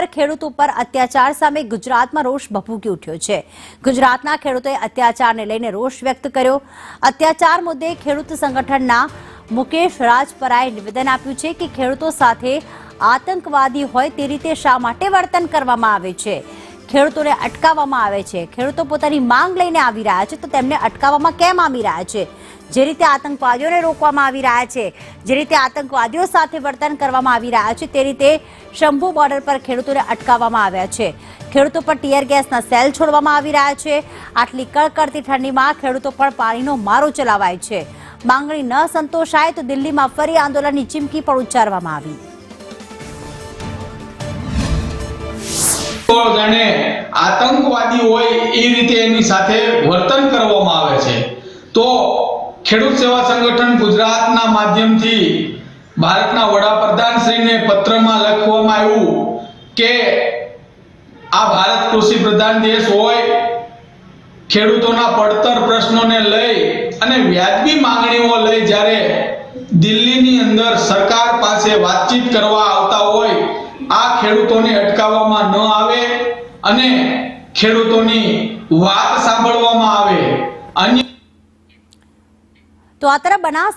પર ખેડૂતો પર અત્યાચાર સામે ગુજરાતમાં રોષ ભભૂકી ઉઠ્યો છે। ગુજરાતના ખેડૂતોએ અત્યાચારને લઈને રોષ વ્યક્ત કર્યો। અત્યાચાર મુદ્દે ખેડૂત સંગઠનના મુકેશ રાજપરાએ નિવેદન આપ્યું છે કે ખેડૂતો સાથે આતંકવાદી હોય તે રીતે શા માટે વર્તન કરવામાં આવે છે, ખેડૂતોને અટકાવવામાં આવે છે। ખેડૂતો પોતાની માંગ લઈને આવી રહ્યા છે તો તેમને અટકાવવામાં કેમ આવી રહ્યા છે? જે રીતે આતંકવાદીઓને રોકવામાં આવી રહ્યા છે, જે રીતે આતંકવાદીઓ સાથે વર્તન કરવામાં આવી રહ્યા છે, તે રીતે શંભુ બોર્ડર પર ખેડૂતોને અટકાવવામાં આવ્યા છે। ખેડૂતો પર ટીયર ગેસના સેલ છોડવામાં આવી રહ્યા છે। આટલી કડકડતી ઠંડીમાં ખેડૂતો પર પાણીનો મારો ચલાવાય છે। માંગણી ન સંતોષાય તો દિલ્હીમાં ફરી આંદોલનની ચીમકી પણ ઉચ્ચારવામાં આવી। જાણે આતંકવાદી હોય એ રીતે એની સાથે વર્તન કરવામાં આવે છે। તો ખેડૂત સેવા સંગઠન ગુજરાતના માધ્યમથી ભારતના વડાપ્રધાન શ્રીને પત્રમાં લખવામાં આવ્યું કે આ ભારત કૃષિ પ્રધાન દેશ હોય, ખેડૂતોના પડતર પ્રશ્નોને લઈ અને વ્યાજબી માંગણીઓ લઈ જ્યારે દિલ્હીની અંદર સરકાર પાસે વાતચીત કરવા આવતા હોય, આ ખેડૂતોને અટકાવવામાં ન આવે અને ખેડૂતોની વાત સાંભળવામાં આવે। તો આ તરફ બનાસ